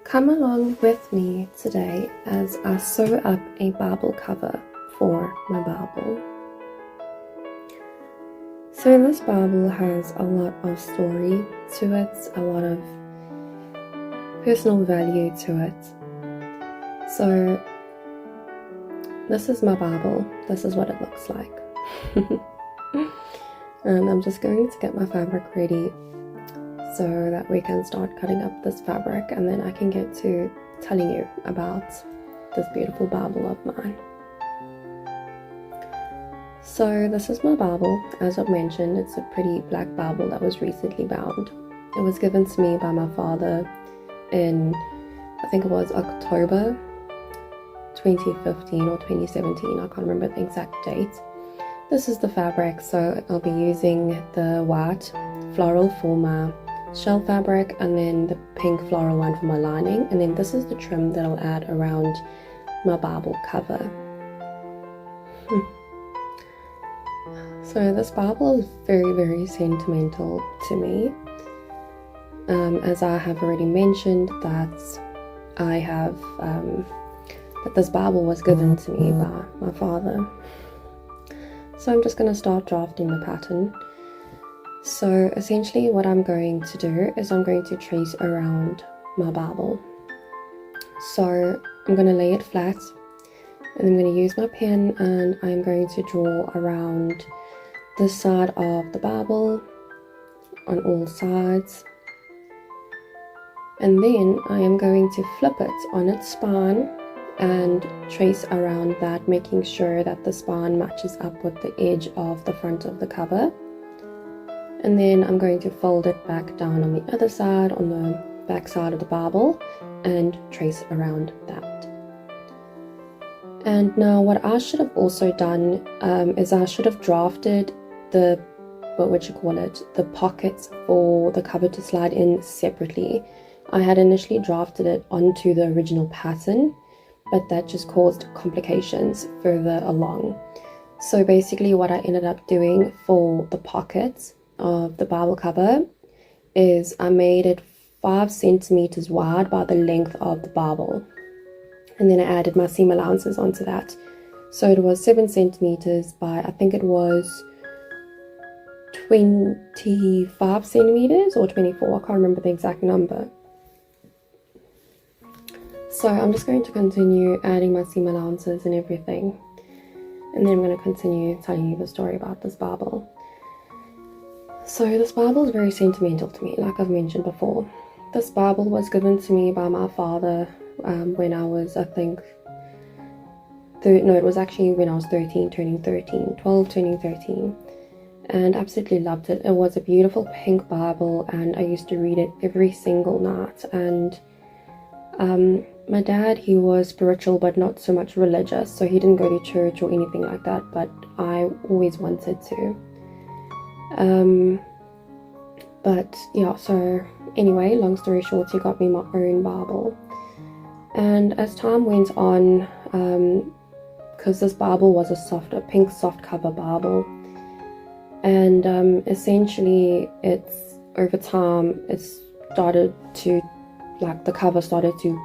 Come along with me today as I sew up a Bible cover for my Bible. So this Bible has a lot of story to it, a lot of personal value to it. So this is my Bible. This is what it looks like. And I'm just going to get my fabric ready so that we can start cutting up this fabric, and then I can get to telling you about this beautiful Bible of mine. So this is my Bible. As I've mentioned, it's a pretty black Bible that was recently bound. It was given to me by my father in, I think it was October 2015 or 2017, I can't remember the exact date. This is the fabric, so I'll be using the white floral for my shell fabric, and then the pink floral one for my lining, and then this is the trim that I'll add around my Bible cover. So this Bible is very, very sentimental to me, as I have already mentioned that I have that this Bible was given to me by my father. So I'm just going to start drafting the pattern. So essentially what I'm going to do is I'm going to trace around my Bible. So I'm going to lay it flat, and I'm going to use my pen, and I'm going to draw around the side of the Bible on all sides. And then I am going to flip it on its spine and trace around that, making sure that the spine matches up with the edge of the front of the cover. And then I'm going to fold it back down on the other side, on the back side of the Bible, and trace around that. And now what I should have also done is I should have drafted the pockets for the cover to slide in separately. I had initially drafted it onto the original pattern, but that just caused complications further along. So basically what I ended up doing for the pockets of the Bible cover is I made it 5 centimeters wide by the length of the Bible, and then I added my seam allowances onto that. So it was 7 centimeters by, I think it was 25 centimeters or 24, I can't remember the exact number. So I'm just going to continue adding my seam allowances and everything, and then I'm going to continue telling you the story about this Bible. So this Bible is very sentimental to me, like I've mentioned before. This Bible was given to me by my father when I was, I think, it was actually when I was 12 turning 13, and absolutely loved it. It was a beautiful pink Bible, and I used to read it every single night. And my dad, he was spiritual but not so much religious, so he didn't go to church or anything like that, but I always wanted to. But yeah, so anyway, long story short, he got me my own Bible. And as time went on, because this Bible was a pink soft cover Bible, and essentially over time it started to, like, the cover started to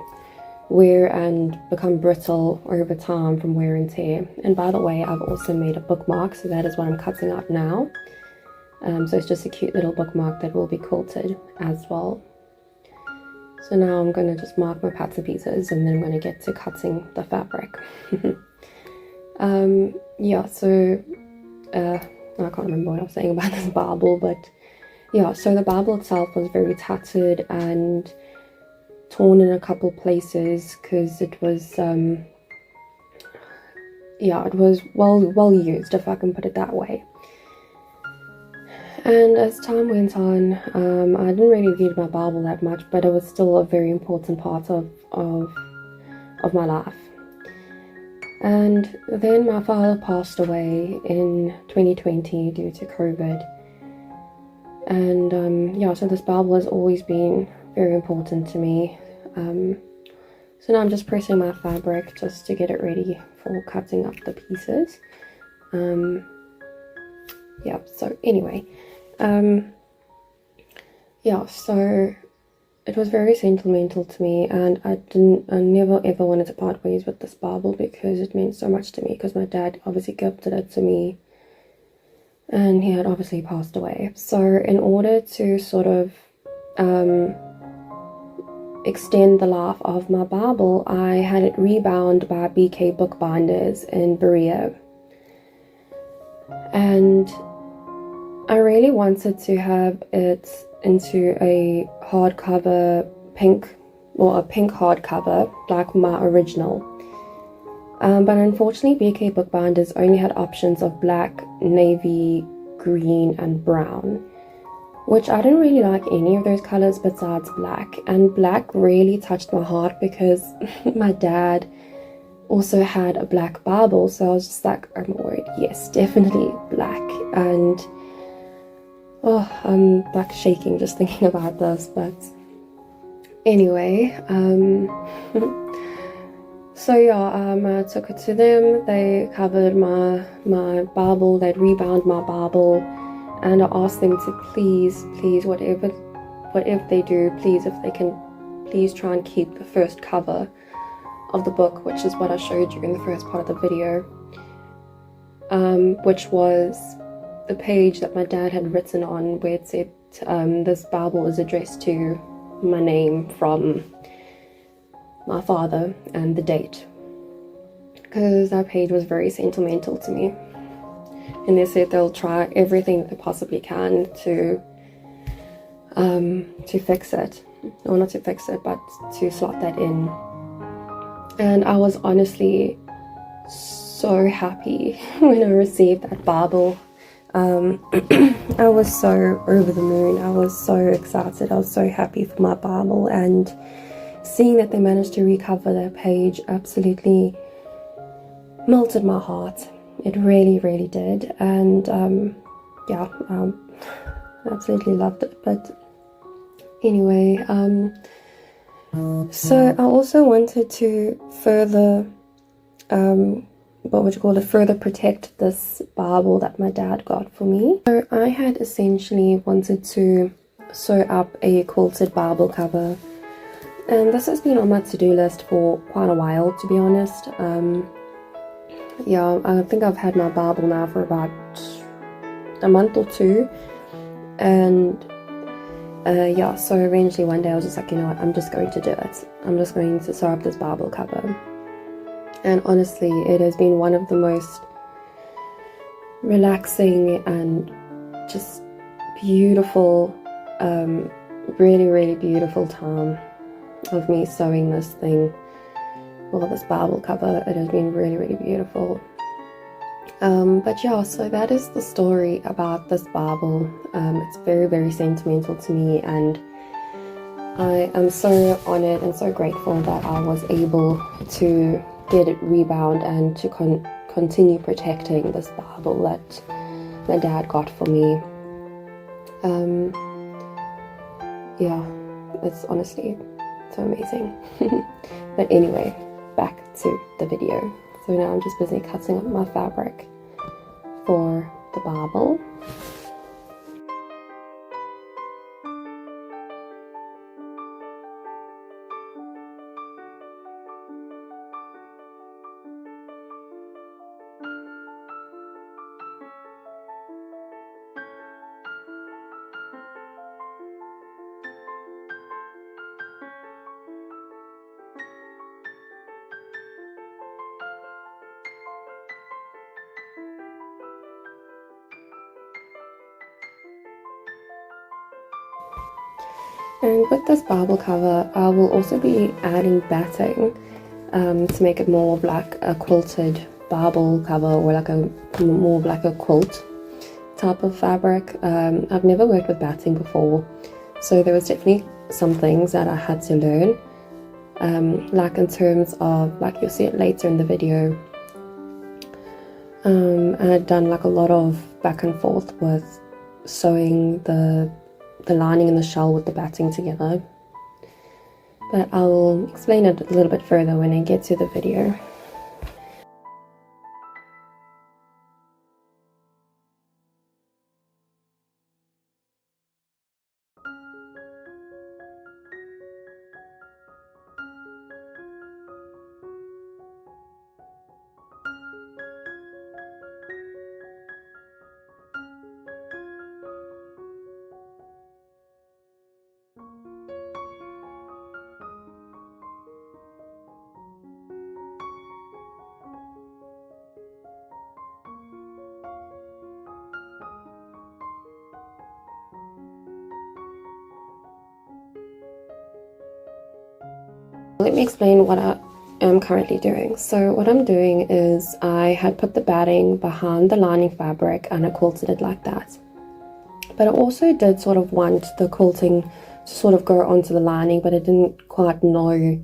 wear and become brittle over time from wear and tear. And by the way, I've also made a bookmark, so that is what I'm cutting out now. So it's just a cute little bookmark that will be quilted as well. So now I'm going to just mark my pattern pieces, and then I'm going to get to cutting the fabric. Yeah, so I can't remember what I was saying about this Bible, but yeah, so the Bible itself was very tattered and torn in a couple places because it was it was well used, if I can put it that way. And as time went on, I didn't really read my Bible that much, but it was still a very important part of my life. And then my father passed away in 2020 due to COVID. And so this Bible has always been very important to me. So now I'm just pressing my fabric just to get it ready for cutting up the pieces. So anyway, so it was very sentimental to me, and I never ever wanted to part ways with this Bible because it meant so much to me, because my dad obviously gifted it to me and he had obviously passed away. So in order to sort of extend the life of my Bible, I had it rebound by BK Bookbinders in Berea. And I really wanted to have it into a hardcover pink, or a pink hardcover like my original. But unfortunately BK Bookbinders only had options of black, navy, green and brown, which I didn't really like any of those colors besides black. And black really touched my heart because my dad also had a black Bible, so I was just like, oh my word, yes, definitely black. And oh, I'm like shaking just thinking about this. But anyway, so yeah, I took it to them. They covered my Bible, they'd rebound my Bible, and I asked them to please, whatever they do, please, if they can please try and keep the first cover of the book, which is what I showed you in the first part of the video, which was the page that my dad had written on where it said this Bible is addressed to my name from my father and the date, because that page was very sentimental to me. And they said they'll try everything they possibly can to fix it, or not to fix it, but to slot that in. And I was honestly so happy when I received that Bible. I was so over the moon. I was so excited. I was so happy for my Bible, and seeing that they managed to recover that page absolutely melted my heart. It really, really did. And yeah, absolutely loved it. But anyway, so I also wanted to further further protect this Bible that my dad got for me. So I had essentially wanted to sew up a quilted Bible cover, and this has been on my to-do list for quite a while, to be honest. Yeah, I think I've had my Bible now for about a month or two, and yeah, so eventually one day I was just like, you know what, I'm just going to do it. I'm just going to sew up this Bible cover. And honestly, it has been one of the most relaxing and just beautiful, really, really beautiful time of me sewing this thing, well, this Bible cover. It has been really, really beautiful. But yeah, so that is the story about this Bible. It's very, very sentimental to me, and I am so honored and so grateful that I was able to get it rebound and to continue protecting this Bible that my dad got for me. Yeah, it's honestly so amazing. But anyway, back to the video. So now I'm just busy cutting up my fabric for the Bible. And with this Bible cover, I will also be adding batting to make it more of like a quilted Bible cover, or like a more of like a quilt type of fabric. I've never worked with batting before, so there was definitely some things that I had to learn, like in terms of, like you'll see it later in the video, I had done like a lot of back and forth with sewing the lining and the shell with the batting together, but I'll explain it a little bit further when I get to the video. Let me explain what I am currently doing. So what I'm doing is I had put the batting behind the lining fabric and I quilted it like that. But I also did sort of want the quilting to sort of go onto the lining, but I didn't quite know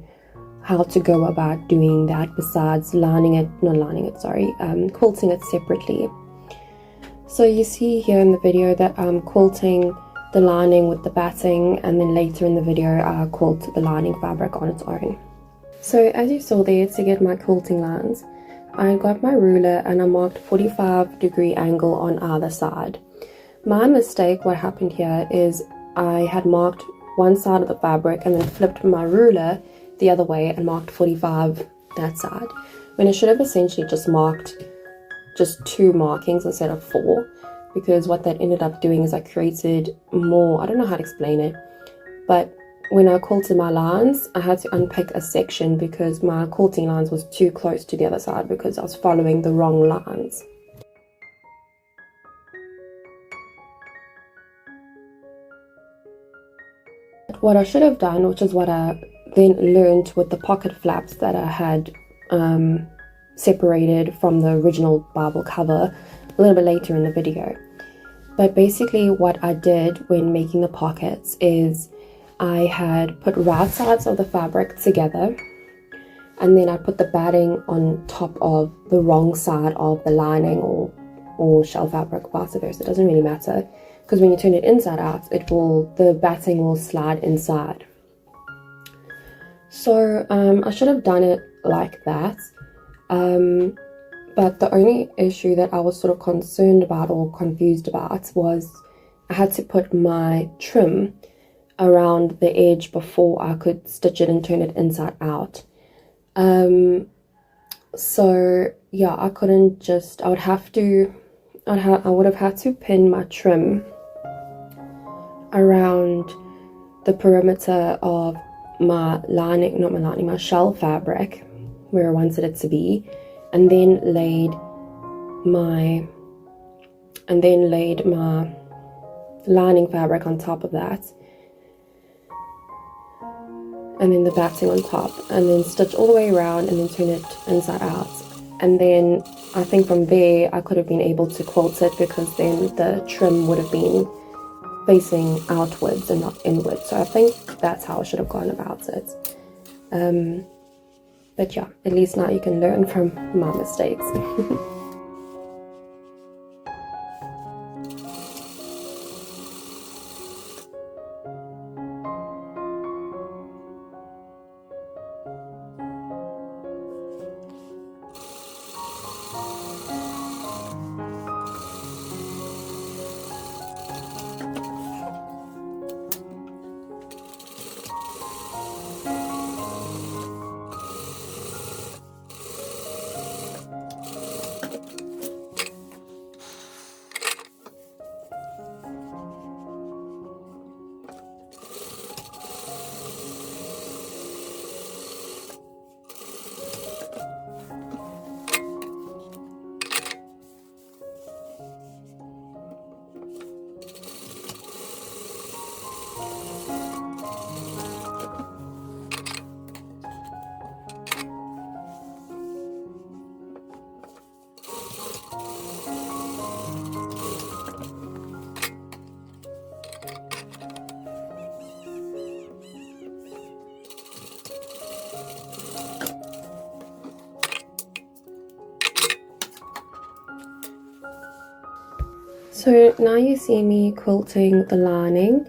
how to go about doing that besides quilting it separately. So you see here in the video that I'm quilting the lining with the batting, and then later in the video I quilt the lining fabric on its own. So as you saw there, to get my quilting lines, I got my ruler and I marked 45-degree angle on either side. My mistake, what happened here, is I had marked one side of the fabric and then flipped my ruler the other way and marked 45 that side, when I should have essentially just marked just 2 markings instead of 4, because what that ended up doing is I created more, I don't know how to explain it, but when I quilted my lines, I had to unpick a section because my quilting lines was too close to the other side because I was following the wrong lines. What I should have done, which is what I then learned with the pocket flaps that I had separated from the original Bible cover a little bit later in the video. But basically what I did when making the pockets is I had put right sides of the fabric together, and then I put the batting on top of the wrong side of the lining or shell fabric, vice versa. It doesn't really matter, because when you turn it inside out, the batting will slide inside. So I should have done it like that. But the only issue that I was sort of concerned about or confused about was I had to put my trim around the edge before I could stitch it and turn it inside out. So yeah, I couldn't just, I would have had to pin my trim around the perimeter of my lining, not my lining, my shell fabric where I wanted it to be, and then laid my lining fabric on top of that, and then the batting on top, and then stitch all the way around and then turn it inside out. And then I think from there I could have been able to quilt it, because then the trim would have been facing outwards and not inwards. So I think that's how I should have gone about it. But yeah, at least now you can learn from my mistakes. So now you see me quilting the lining.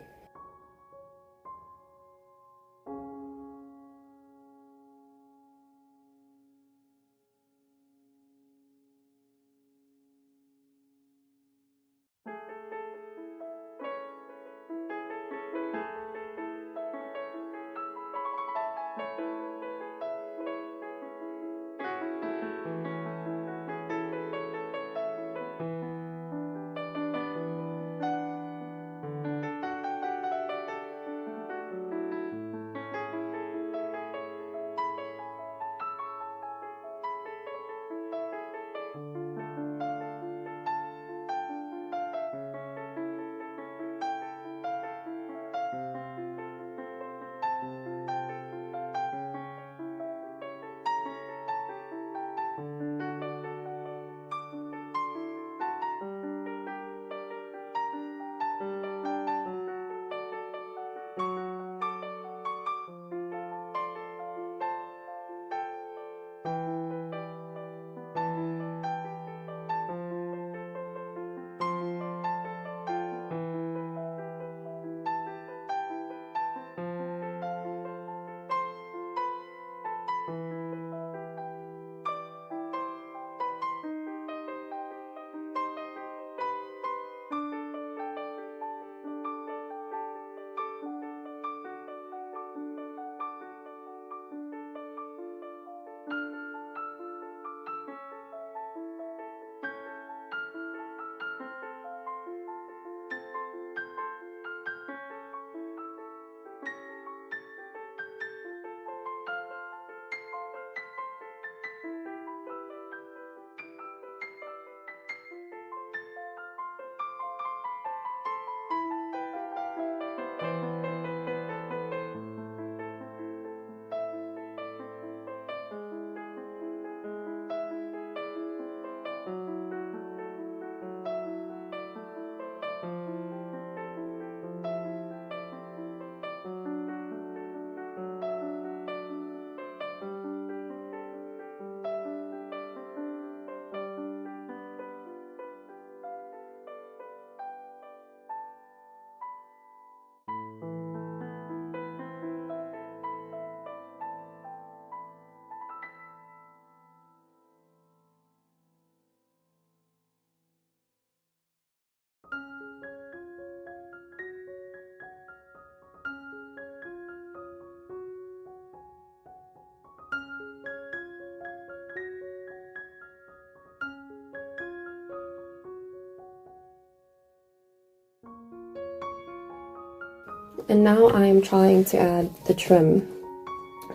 And now I'm trying to add the trim.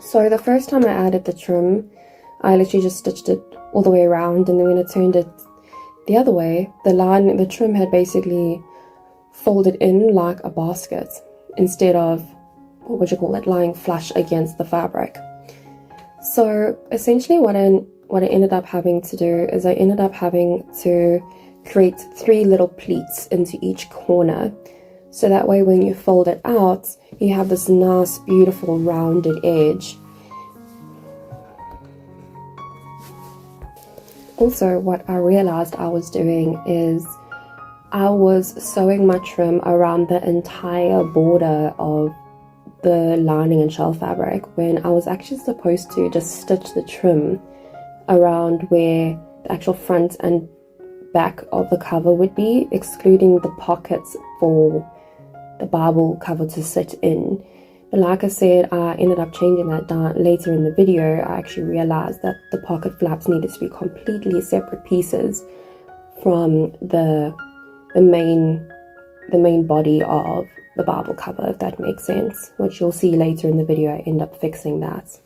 So the first time I added the trim, I literally just stitched it all the way around, and then when I turned it the other way, the trim had basically folded in like a basket instead of, what would you call it, lying flush against the fabric. So essentially what I ended up having to do is I ended up having to create 3 little pleats into each corner, so that way when you fold it out, you have this nice beautiful rounded edge. Also, what I realized I was doing is I was sewing my trim around the entire border of the lining and shell fabric, when I was actually supposed to just stitch the trim around where the actual front and back of the cover would be, excluding the pockets for the Bible cover to sit in. But like I said, I ended up changing that down later in the video. I actually realized that the pocket flaps needed to be completely separate pieces from the main body of the Bible cover, if that makes sense, which you'll see later in the video. I end up fixing that.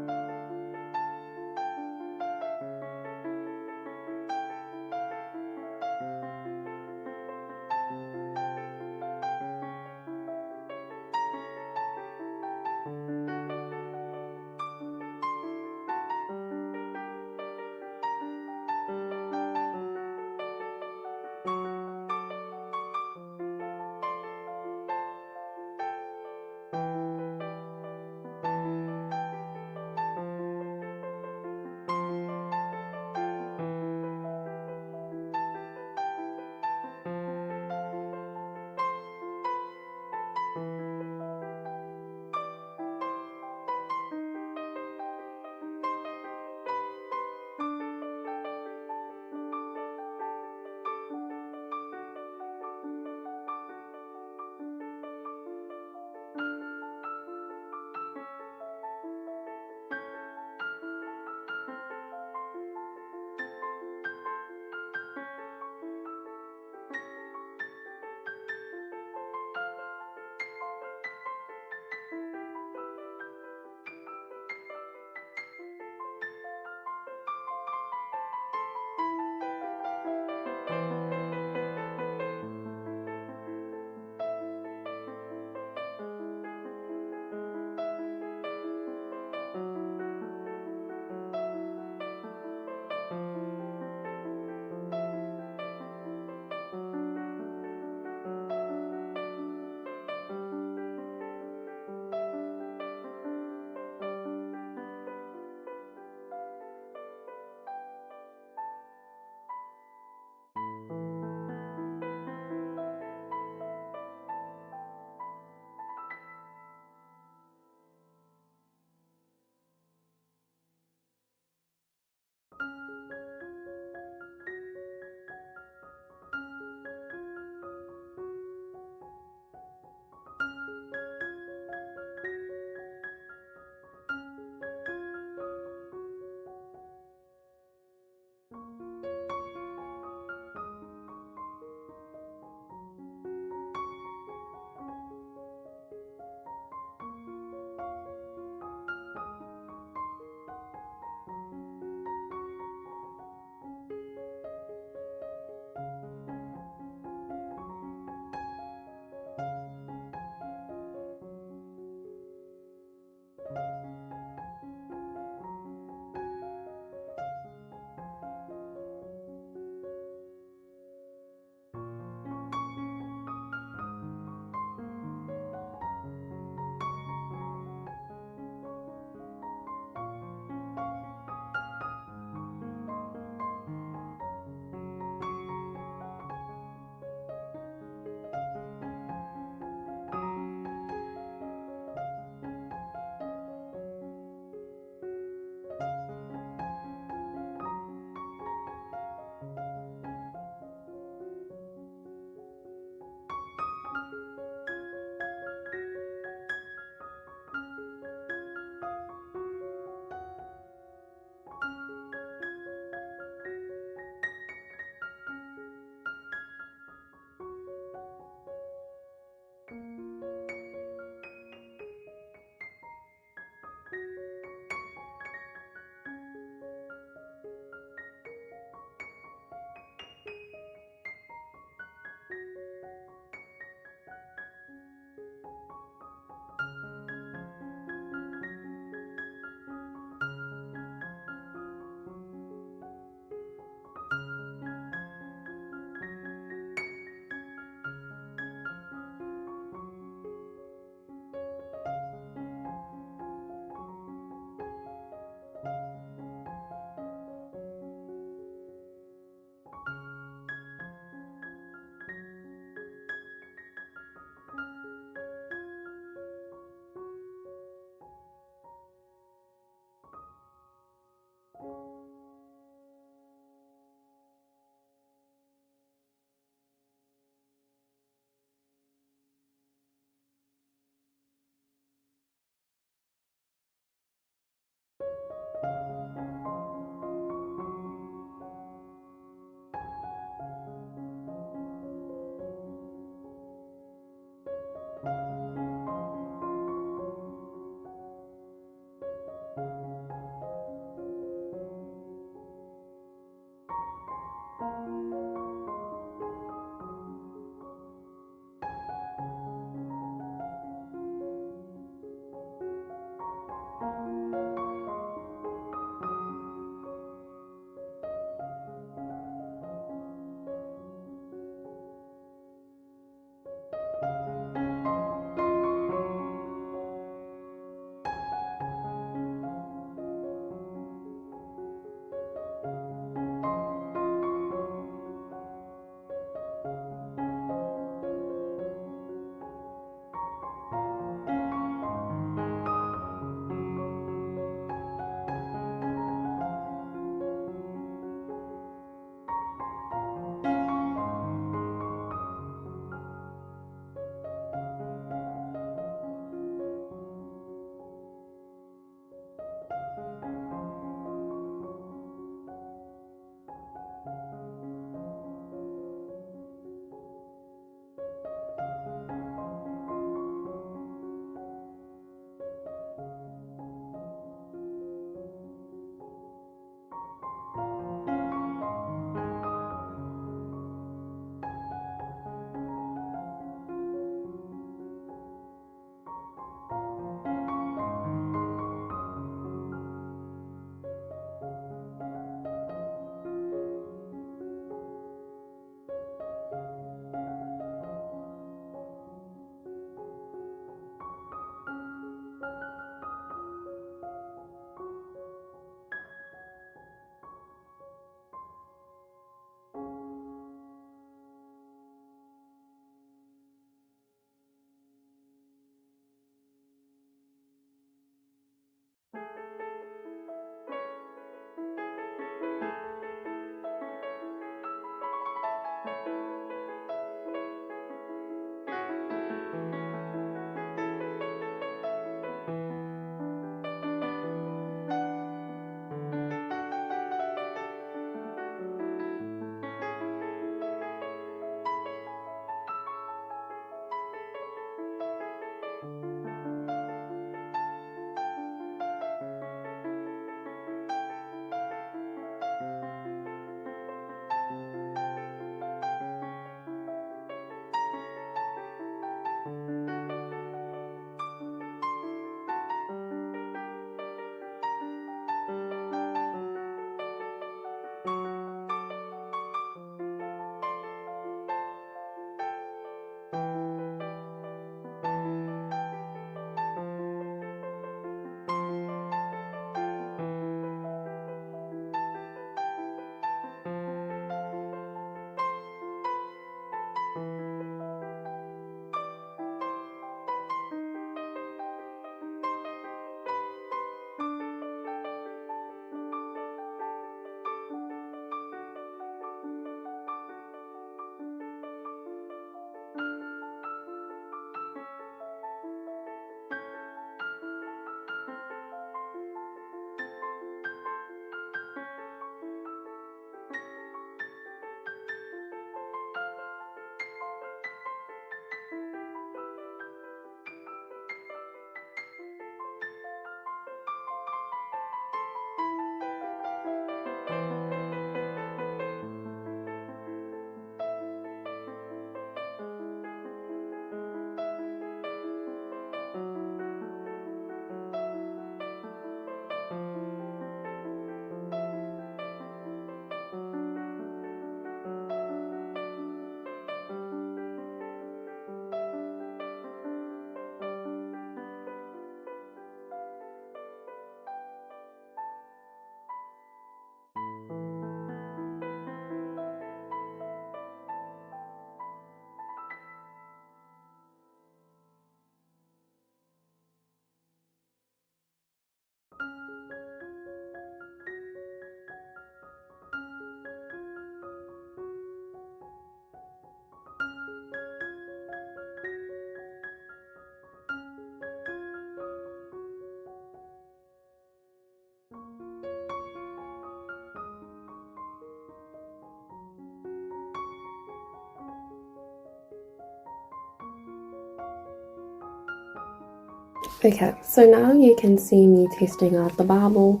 Okay, so now you can see me testing out the Bible,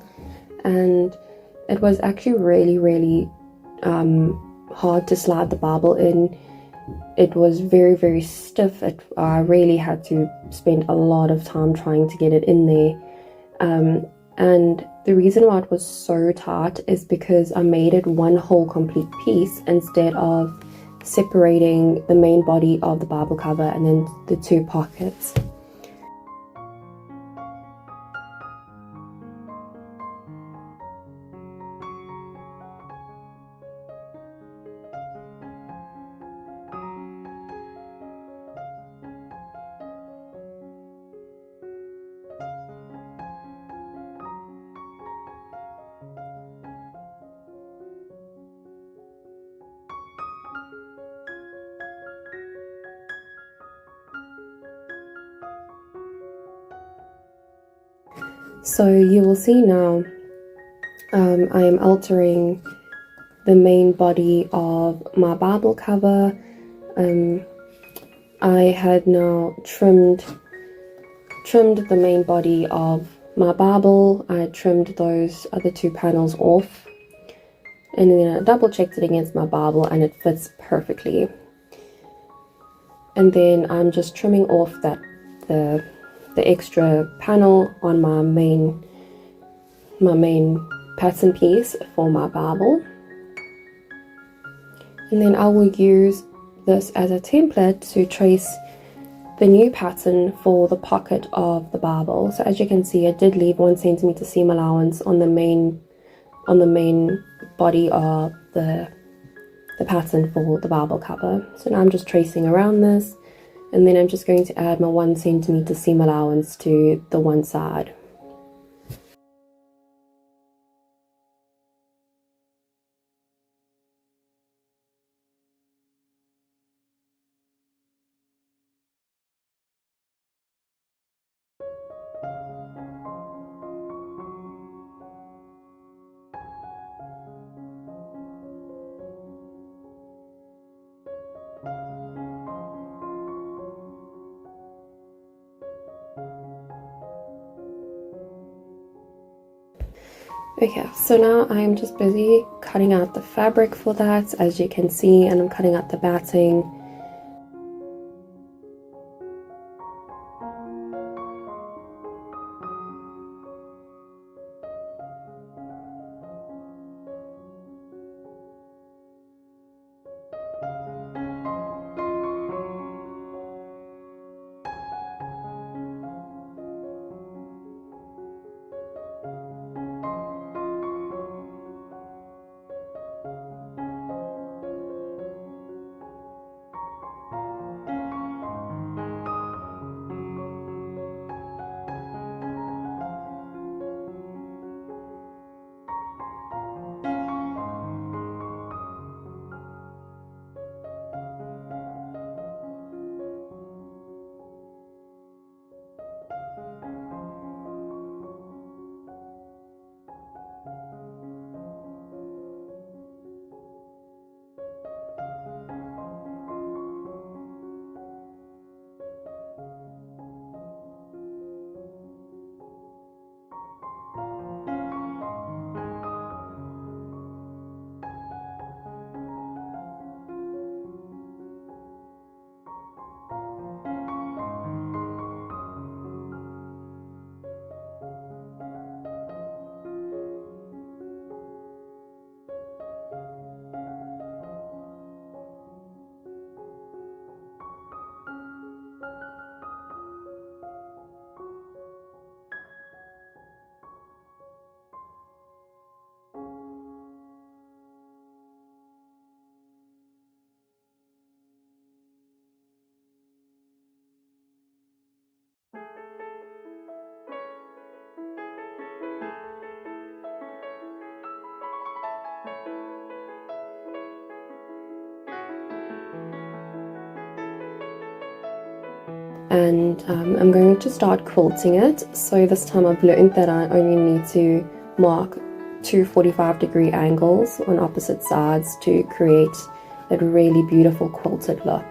and it was actually really hard to slide the barbel in. It was very, very stiff. I really had to spend a lot of time trying to get it in there. And the reason why it was so tight is because I made it one whole complete piece instead of separating the main body of the barbel cover and then the two pockets. So you will see now I am altering the main body of my barbel cover. I had now trimmed the main body of my barbel. I trimmed those other two panels off, and then I double checked it against my barbel and it fits perfectly. And then I'm just trimming off the extra panel on my main pattern piece for my barbel. And then I will use this as a template to trace the new pattern for the pocket of the barbel. So as you can see, I did leave 1 centimeter seam allowance on the main body of the pattern for the barbel cover. So now I'm just tracing around this, and then I'm just going to add my 1 centimeter seam allowance to the one side. Okay, so now I'm just busy cutting out the fabric for that, as you can see, and I'm cutting out the batting. And I'm going to start quilting it. So this time I've learned that I only need to mark 2 45-degree angles on opposite sides to create that really beautiful quilted look.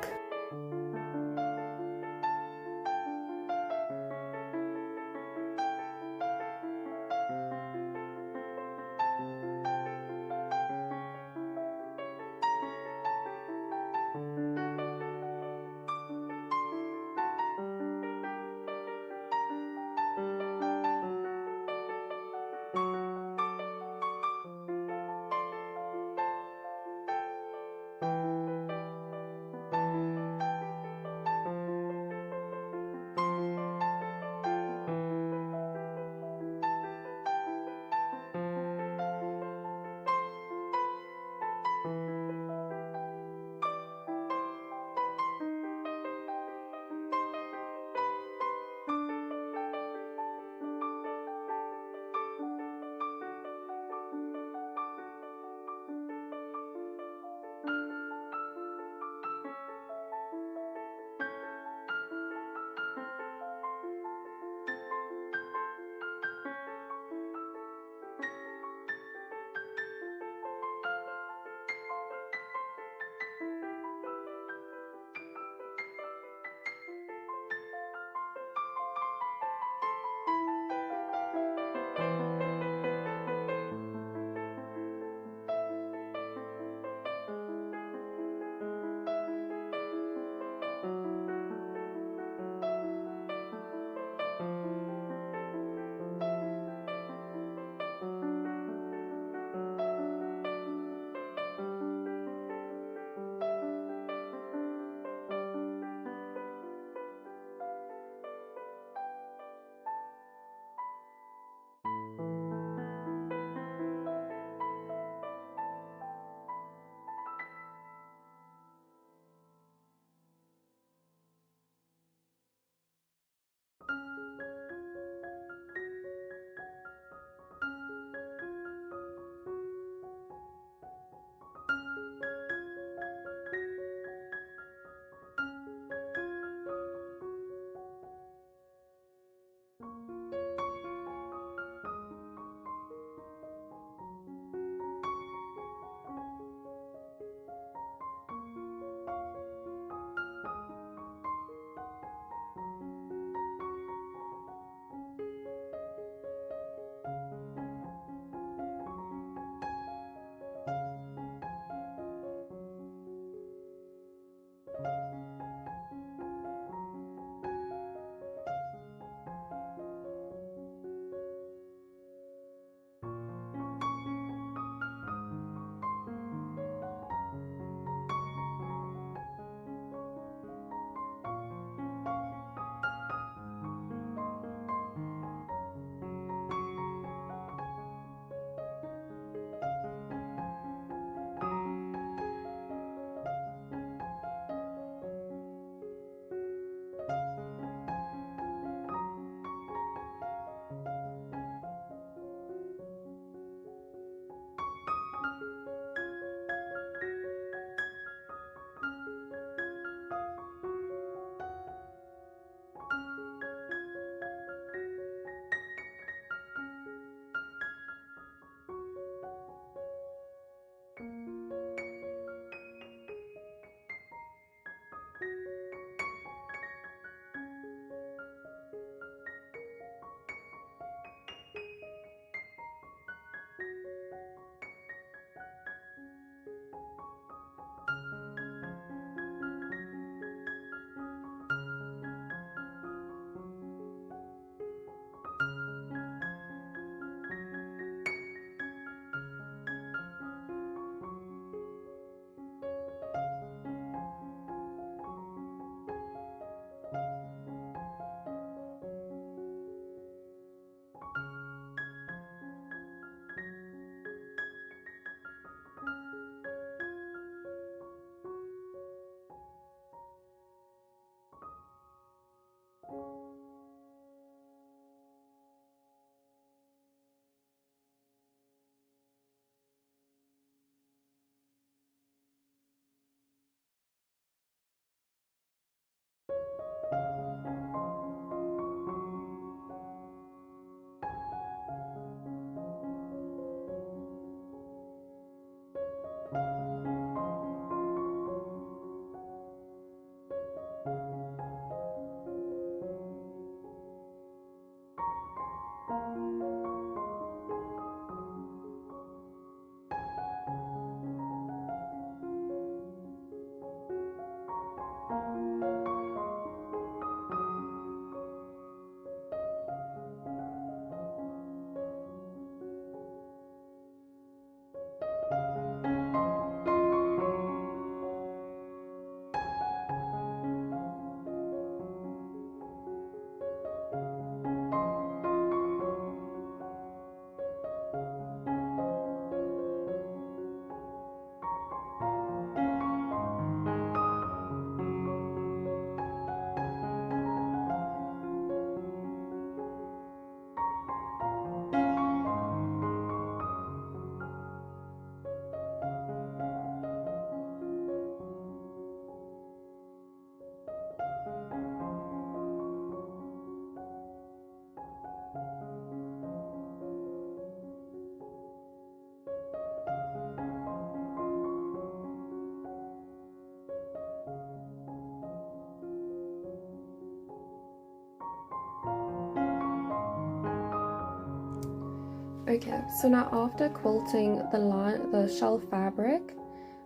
Okay, so now after quilting the shell fabric,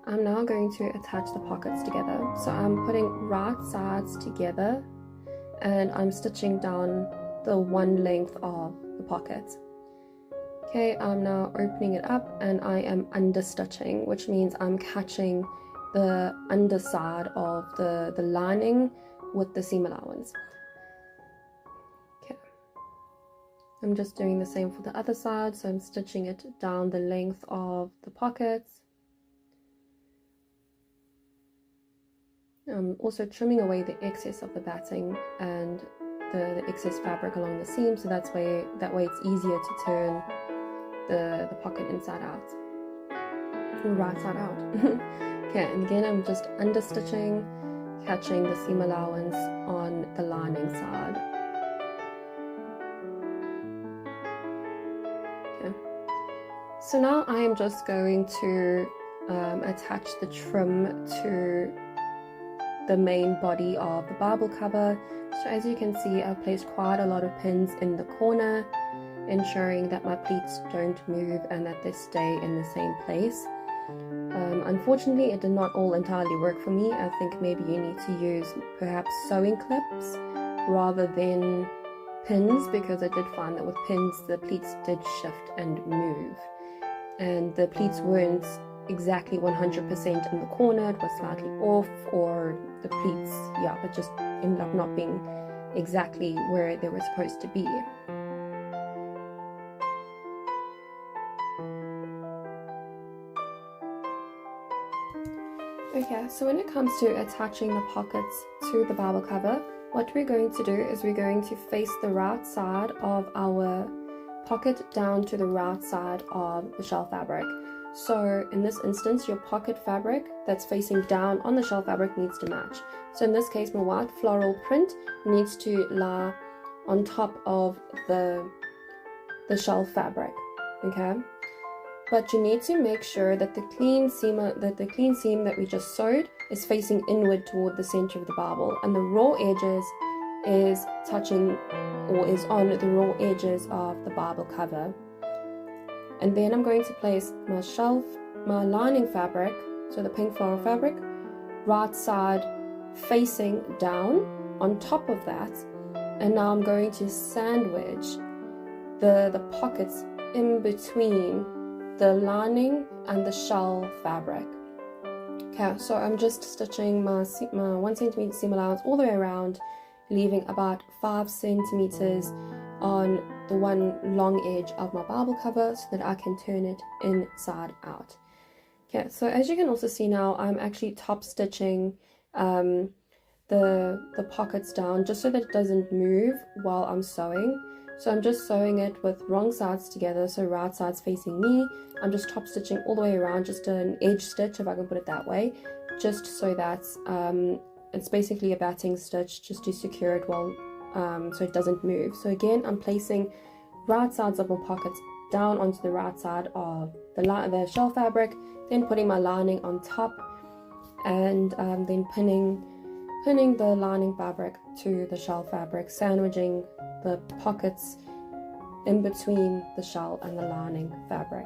I'm now going to attach the pockets together. So I'm putting right sides together and I'm stitching down the one length of the pocket. Okay, I'm now opening it up and I am understitching, which means I'm catching the underside of the lining with the seam allowance. Okay, I'm just doing the same for the other side, so I'm stitching it down the length of the pockets. I'm also trimming away the excess of the batting and the excess fabric along the seam, so that way it's easier to turn the pocket inside out or right side out. Okay, and again I'm just understitching, catching the seam allowance on the lining side. Okay, so now I am just going to attach the trim to the main body of the Bible cover. So as you can see, I've placed quite a lot of pins in the corner, ensuring that my pleats don't move and that they stay in the same place. Unfortunately, it did not all entirely work for me. I think maybe you need to use perhaps sewing clips rather than pins, because I did find that with pins the pleats did shift and move, and the pleats weren't exactly 100% in the corner. It was slightly off, or the pleats, yeah, it just ended up not being exactly where they were supposed to be. Okay, so when it comes to attaching the pockets to the Bible cover, what we're going to do is we're going to face the right side of our pocket down to the right side of the shell fabric. So in this instance, your pocket fabric that's facing down on the shell fabric needs to match. So in this case, my white floral print needs to lie on top of the shell fabric, okay? But you need to make sure that the clean seam that we just sewed is facing inward toward the center of the Bible, and the raw edges is touching or is on the raw edges of the Bible cover. And then I'm going to place my lining fabric, so the pink floral fabric, right side facing down on top of that, and now I'm going to sandwich the pockets in between the lining and the shell fabric. Okay, so I'm just stitching my 1 centimeter seam allowance all the way around, leaving about 5 centimeters on the one long edge of my Bible cover so that I can turn it inside out. Okay, so as you can also see now, I'm actually top stitching the pockets down just so that it doesn't move while I'm sewing. So I'm just sewing it with wrong sides together, so right sides facing me. I'm just top stitching all the way around, just an edge stitch, if I can put it that way, just so that it's basically a batting stitch just to secure it while so it doesn't move. So again, I'm placing right sides of my pockets down onto the right side of the shell fabric, then putting my lining on top, and then pinning the lining fabric to the shell fabric, sandwiching the pockets in between the shell and the lining fabric.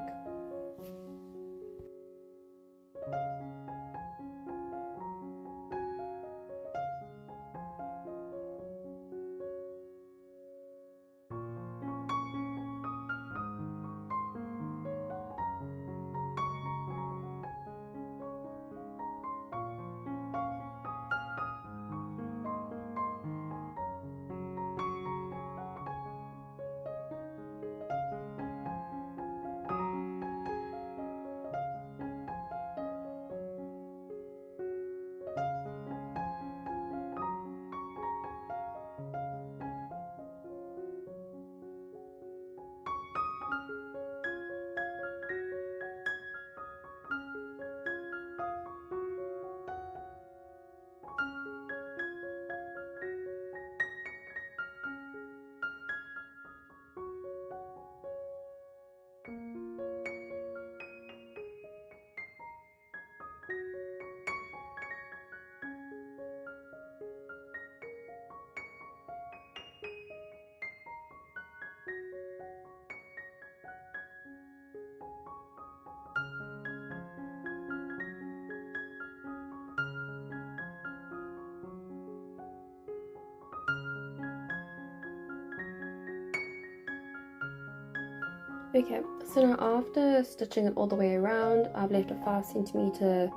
Okay, so now after stitching it all the way around, I've left a 5 centimeter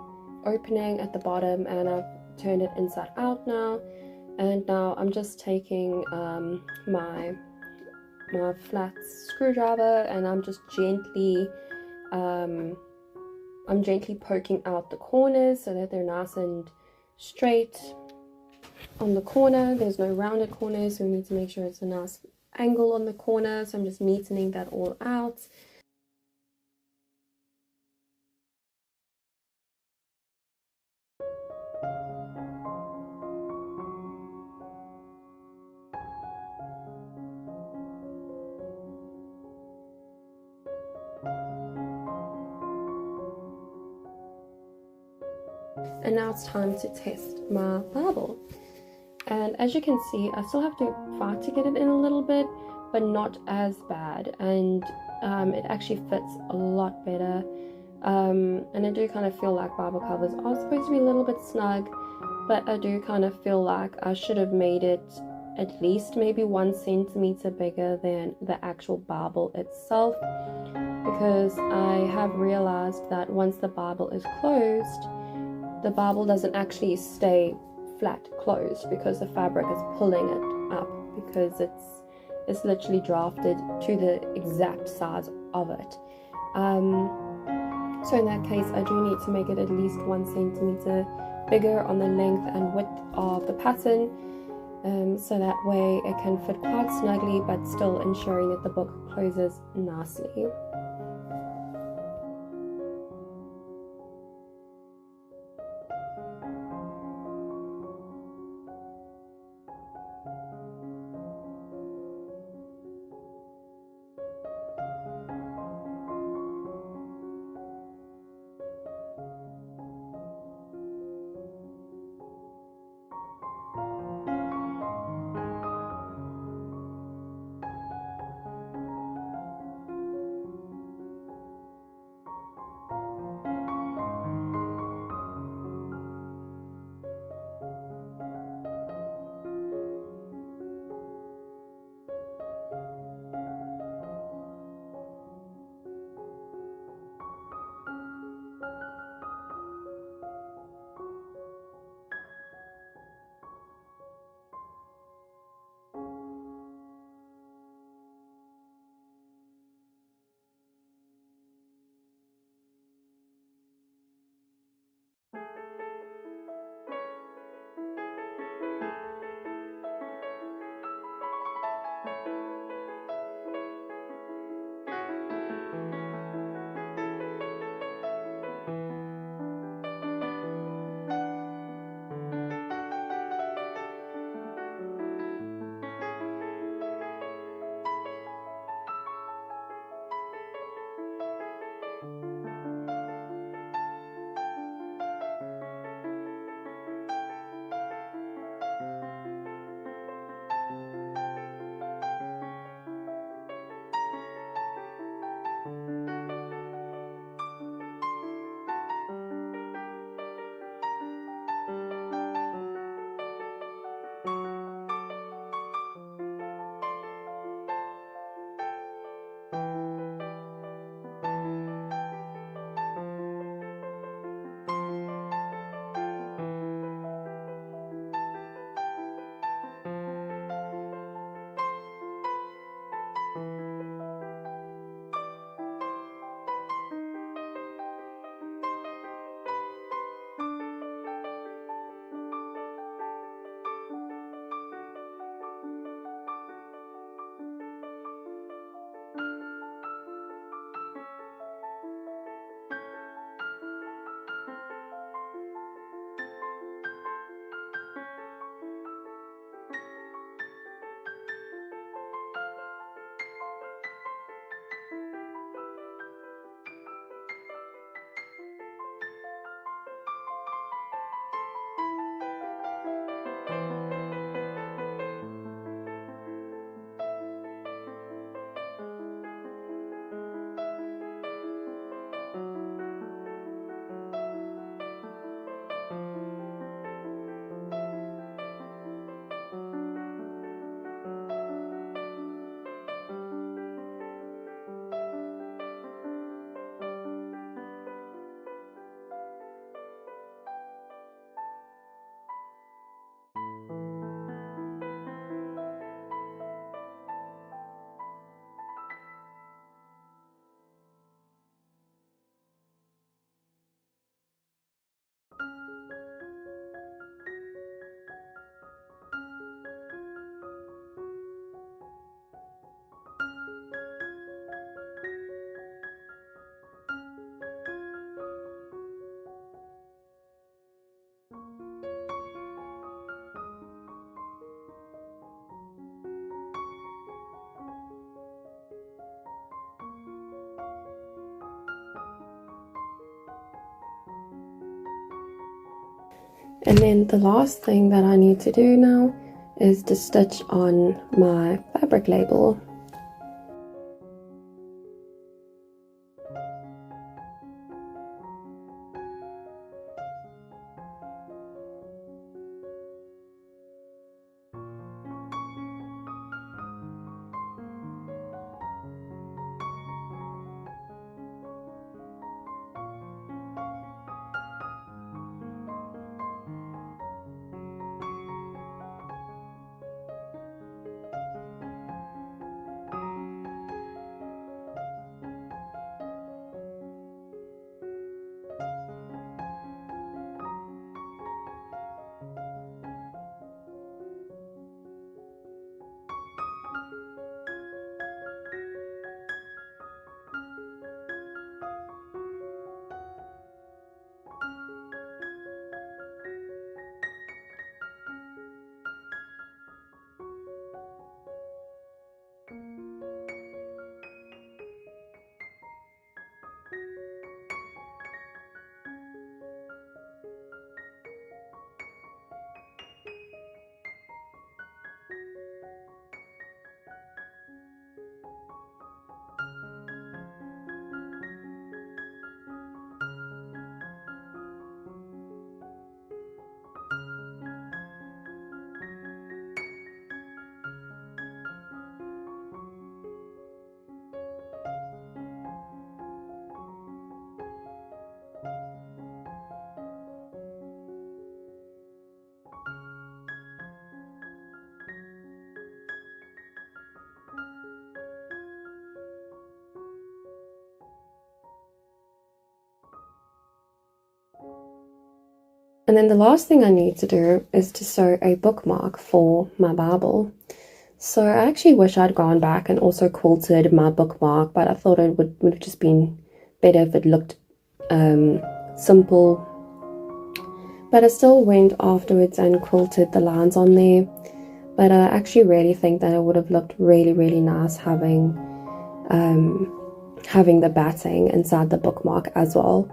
opening at the bottom and I've turned it inside out now. And now I'm just taking my flat screwdriver and I'm just gently poking out the corners so that they're nice and straight on the corner. There's no rounded corners, so we need to make sure it's a nice angle on the corner. So I'm just neatening that all out. And now it's time to test my barbel. And as you can see, I still have to fight to get it in a little bit, but not as bad. And it actually fits a lot better. And I do kind of feel like barbel covers are supposed to be a little bit snug, but I do kind of feel like I should have made it at least maybe 1 centimeter bigger than the actual barbel itself, because I have realized that once the barbel is closed, the barbel doesn't actually stay flat closed because the fabric is pulling it up, because it's literally drafted to the exact size of it. So in that case, I do need to make it at least 1 centimeter bigger on the length and width of the pattern, so that way it can fit quite snugly but still ensuring that the book closes nicely. And then the last thing that I need to do now is to stitch on my fabric label. And then the last thing I need to do is to sew a bookmark for my Bible. So I actually wish I'd gone back and also quilted my bookmark, but I thought it would have just been better if it looked simple. But I still went afterwards and quilted the lines on there. But I actually really think that it would have looked really, really nice having the batting inside the bookmark as well.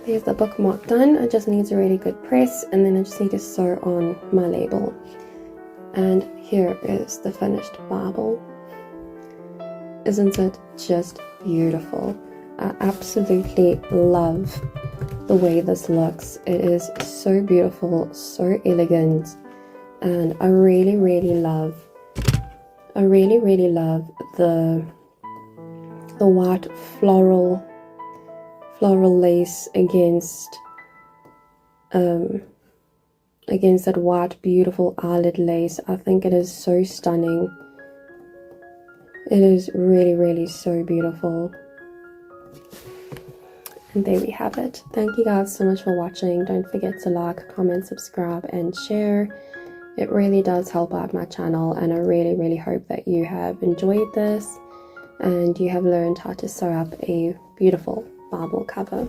There's the bookmark done. It just needs a really good press, and then I just need to sew on my label. And here is the finished Bible. Isn't it just beautiful? I absolutely love the way this looks. It is so beautiful, so elegant, and I really love the white floral lace against that white beautiful eyelid lace. I think it is so stunning. It is really so beautiful. And there we have it. Thank you guys so much for watching. Don't forget to like, comment, subscribe, and share. It really does help out my channel, and I really hope that you have enjoyed this and you have learned how to sew up a beautiful Bible cover.